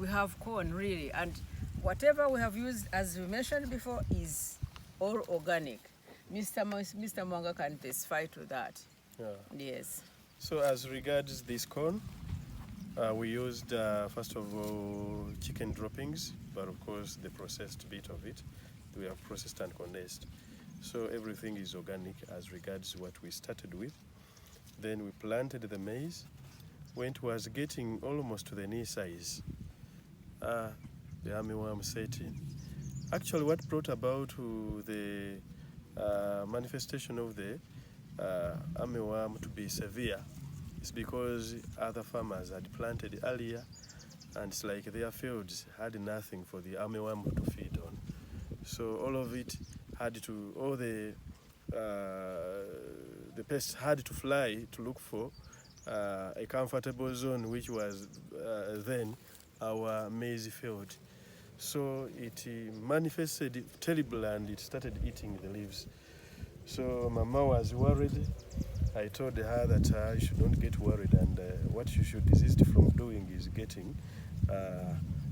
we have corn really, and whatever we have used, as we mentioned before, is all organic. Mr. Mwanga can testify to that. Yeah. Yes. So as regards this corn, we used first of all chicken droppings, but of course the processed bit of it, we have processed and condensed. So everything is organic as regards what we started with. Then we planted the maize. When it was getting almost to the knee size, the armyworm set in. Actually, what brought about the manifestation of the armyworm to be severe is because other farmers had planted earlier, and it's like their fields had nothing for the armyworm to feed on. So all of it had to, all the pests had to fly to look for a comfortable zone, which was then our maize field. So it manifested terrible, and it started eating the leaves. So Mama was worried. I told her that you should not get worried, and what you should desist from doing is getting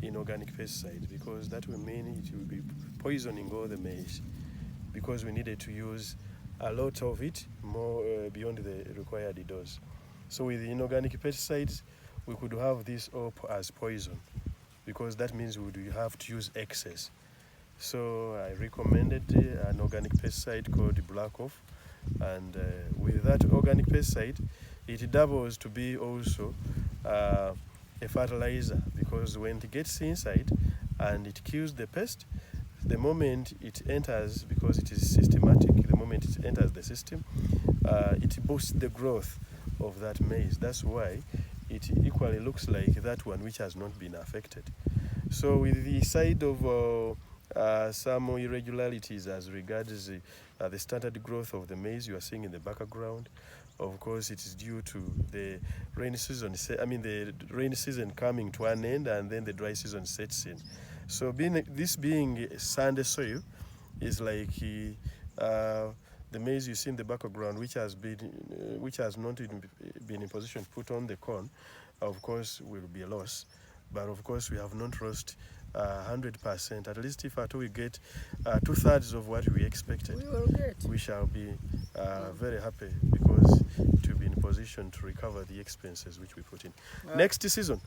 inorganic pesticide, because that will mean it will be poisoning all the maize, because we needed to use a lot of it, more beyond the required dose. So with the inorganic pesticides, we could have this up as poison, because that means we would have to use excess. So I recommended an organic pesticide called Black Off, and with that organic pesticide, it doubles to be also a fertilizer, because when it gets inside and it kills the pest, the moment it enters, because it is systematic, the moment it enters the system, it boosts the growth of that maize. That's why it equally looks like that one which has not been affected. So with the side of some irregularities as regards the standard growth of the maize you are seeing in the background, of course it is due to the rainy season, the rainy season coming to an end, and then the dry season sets in. So this being sandy soil is like the maize you see in the background, which has not been in position to put on the corn, of course will be a loss. But of course we have not lost 100%. At least if at all we get 2/3 of what we expected, we shall be very happy, because it will be in position to recover the expenses which we put in. Next season,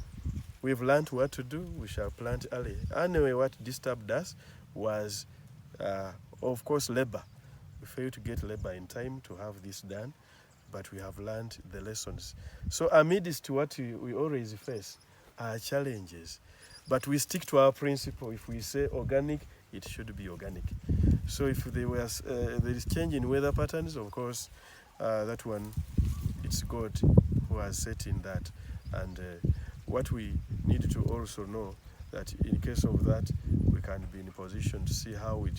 we've learned what to do. We shall plant early. Anyway, what disturbed us was, of course, labor. We failed to get labor in time to have this done, but we have learned the lessons. So amidst what we always face are challenges, but we stick to our principle. If we say organic, it should be organic. So if there is change in weather patterns, of course, that one, it's God who has set in that. And what we need to also know, that in case of that, we can be in a position to see how we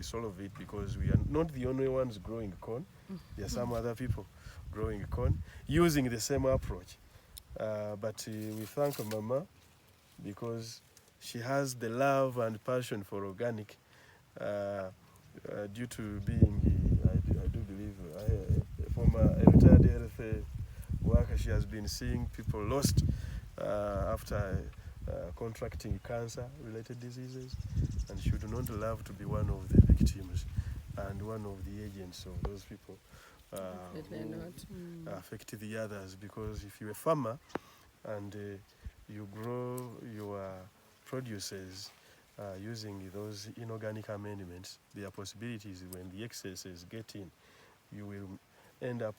solve it, because we are not the only ones growing corn. There are some other people growing corn using the same approach. But we thank Mama, because she has the love and passion for organic, due to being, I do believe, a former retired health worker. She has been seeing people lost after contracting cancer-related diseases, and she would not love to be one of the victims and one of the agents of those people who affect the others. Because if you're a farmer and you grow your produces using those inorganic amendments, there are possibilities when the excesses get in, you will end up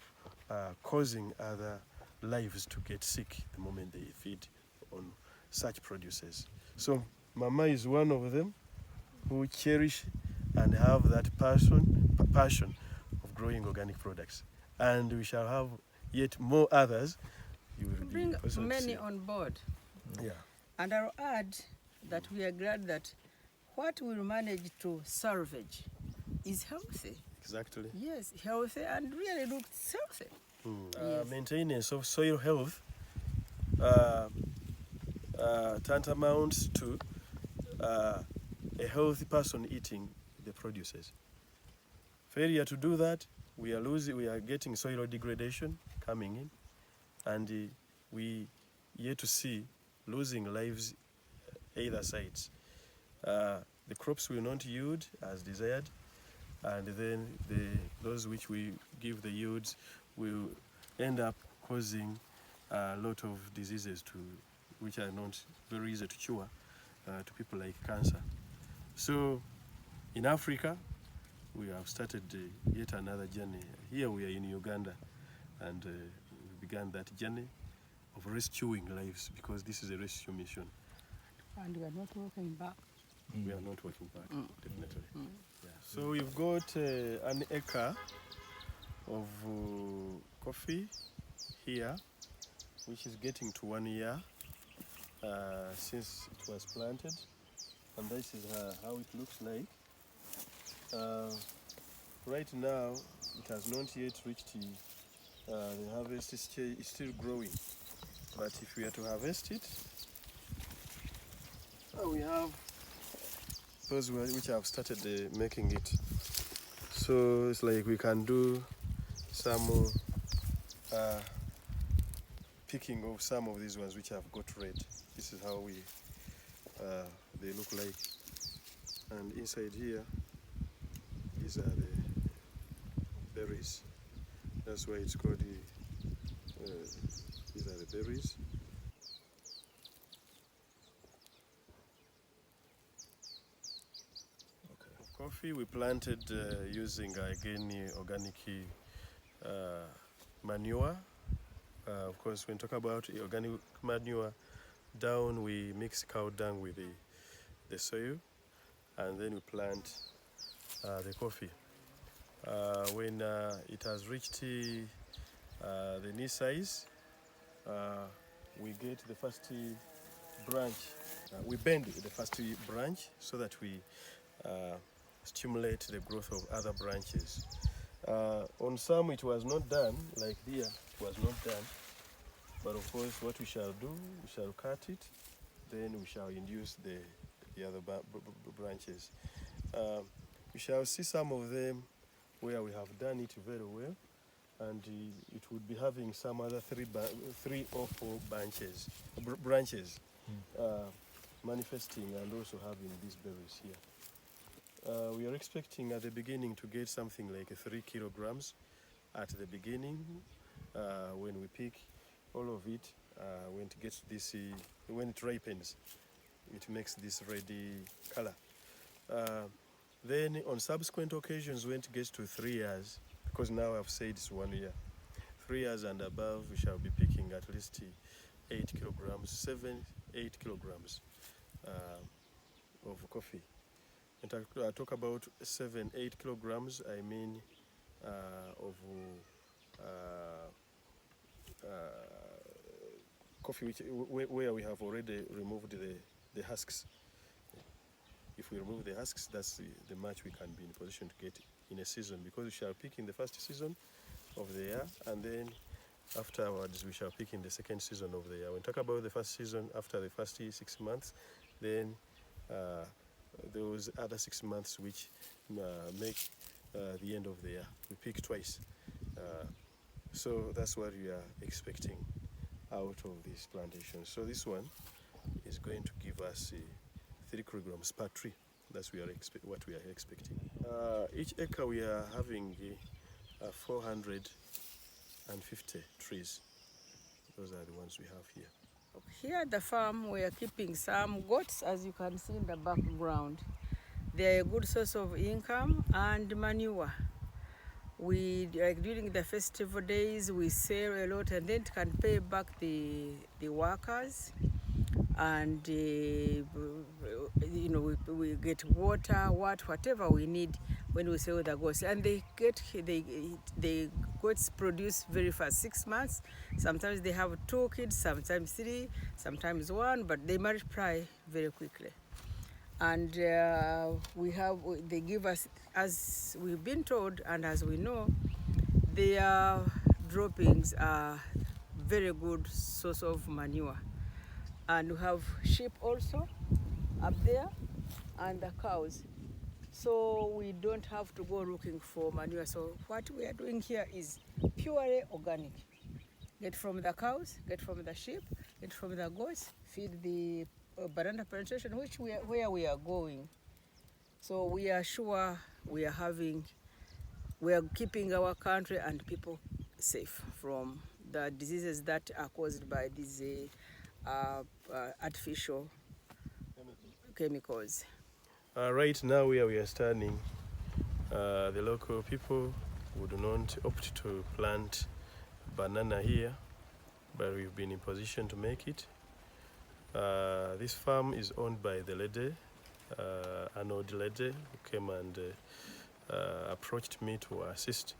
causing other lives to get sick the moment they feed on such produces. So Mama is one of them who cherish and have that passion of growing organic products. And we shall have yet more others. You will bring many on board. Yeah. And I'll add that we are glad that what we'll manage to salvage is healthy. Exactly. Yes, healthy and really looks healthy. Yes. Maintenance of soil health tantamount to a healthy person eating the produces. Failure to do that, we are getting soil degradation coming in, and we yet to see losing lives either sides. The crops will not yield as desired, and then those which we give the yields will end up causing a lot of diseases which are not very easy to cure to people like cancer. So in Africa, we have started yet another journey. Here we are in Uganda, and we began that journey of rescuing lives, because this is a rescue mission. And we are not walking back. We are not walking back, definitely. Yeah. So we've got an acre of coffee here, which is getting to 1 year since it was planted, and this is how it looks like. Right now, it has not yet reached the harvest stage. It's still growing, but if we are to harvest it, we have those which have started making it. So it's like we can do some picking of some of these ones which have got red. This is how they look like. And inside here, these are the berries. That's why it's called these are the berries. Coffee we planted using again organic manure. Of course, when we talk about organic manure, down we mix cow dung with the soil, and then we plant the coffee. When it has reached the knee size, we get the first branch. We bend the first branch so that we stimulate the growth of other branches. On some it was not done, like here it was not done, but of course what we shall do, we shall cut it, then we shall induce the other branches. We shall see some of them where we have done it very well, and it would be having some other three or four branches manifesting and also having these berries here. We are expecting at the beginning to get something like 3 kilograms at the beginning. When we pick all of it, when it gets this, when it ripens, it makes this ready color. Then on subsequent occasions, when it gets to 3 years, because now I've said it's 1 year, 3 years and above, we shall be picking at least 8 kilograms, 8 kilograms of coffee. And I talk about 7-8 kilograms, I mean of coffee where we have already removed the husks. If we remove the husks, that's the much we can be in position to get in a season, because we shall pick in the first season of the year, and then afterwards we shall pick in the second season of the year. When we talk about the first season, after the first 6 months, then those other 6 months which make the end of the year, we pick twice. So that's what we are expecting out of this plantation. So this one is going to give us 3 kilograms per tree. That's what we are expecting. Each acre we are having 450 trees. Those are the ones we have here. Here at the farm, we are keeping some goats, as you can see in the background. They are a good source of income and manure. We, like during the festival days, we sell a lot, and then can pay back the workers. And you know, we get water, whatever we need when we sell the goats. And the goats produce very fast, 6 months. Sometimes they have 2 kids, sometimes 3, sometimes 1, but they multiply very quickly. And they give us, as we've been told and as we know, their droppings are very good source of manure. And we have sheep also up there, and the cows. So we don't have to go looking for manure. So what we are doing here is purely organic. Get from the cows, get from the sheep, get from the goats, feed the banana plantation, where we are going. So we are sure we are keeping our country and people safe from the diseases that are caused by these artificial chemicals. Right now where we are standing, the local people would not opt to plant banana here, but we've been in position to make it. This farm is owned by the lady, an old lady who came and approached me to assist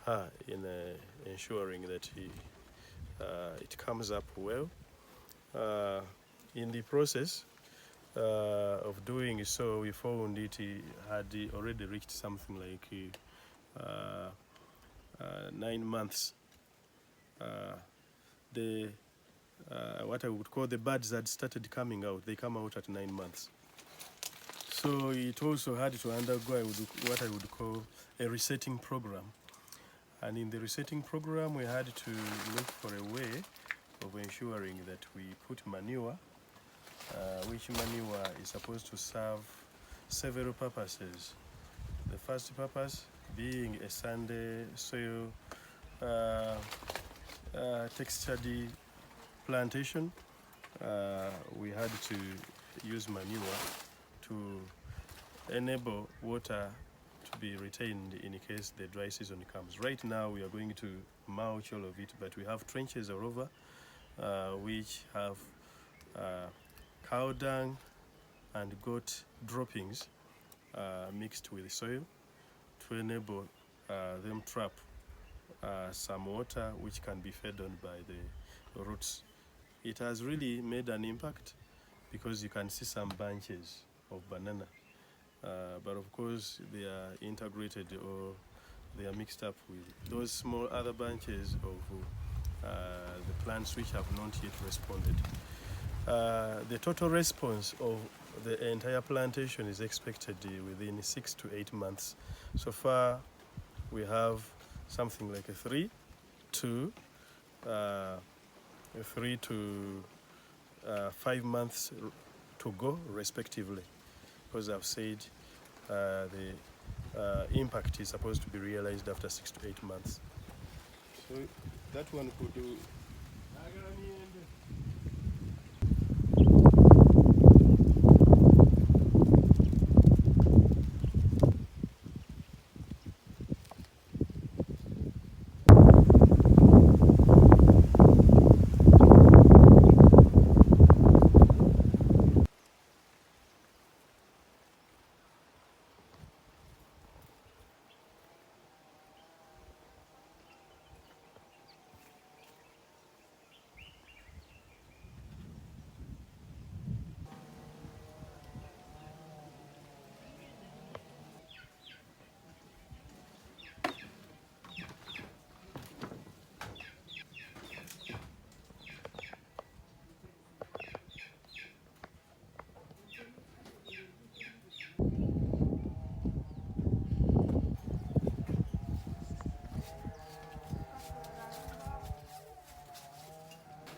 her in ensuring that it comes up well. In the process of doing so, we found it had already reached something like 9 months. What I would call the buds had started coming out. They come out at 9 months. So it also had to undergo what I would call a resetting program. And in the resetting program, we had to look for a way of ensuring that we put manure, which manure is supposed to serve several purposes. The first purpose being a sandy soil textured plantation. We had to use manure to enable water to be retained in case the dry season comes. Right now we are going to mulch all of it, but we have trenches all over which have cow dung and goat droppings mixed with soil to enable them trap some water which can be fed on by the roots. It has really made an impact because you can see some bunches of banana, but of course they are integrated or they are mixed up with those small other bunches of the plants which have not yet responded. The total response of the entire plantation is expected within 6 to 8 months. So far we have something like 3 to 5 months to go respectively, because I've said the impact is supposed to be realized after 6 to 8 months. So that one could do.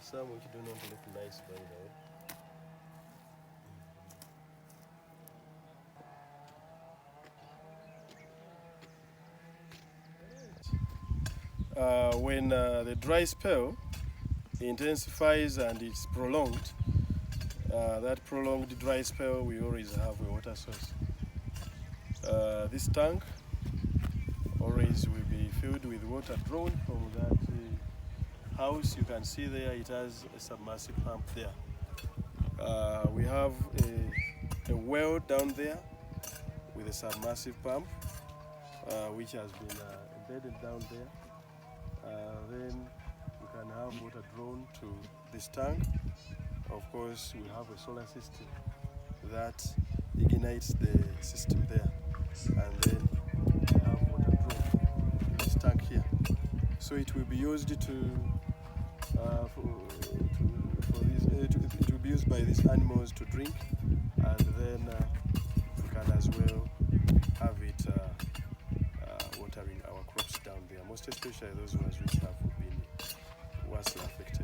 Some which do not look nice, by the way. When the dry spell intensifies and it's prolonged, that prolonged dry spell, we always have a water source. This tank always will be filled with water drawn from that house. You can see there it has a submersive pump there. We have a well down there with a submersive pump which has been embedded down there. Then you can have water drawn to this tank. Of course, we have a solar system that ignites the system there, and then we have water drawn to this tank here. So it will be used it will be used by these animals to drink, and then we can as well have it watering our crops down there, most especially those ones which have been worse affected.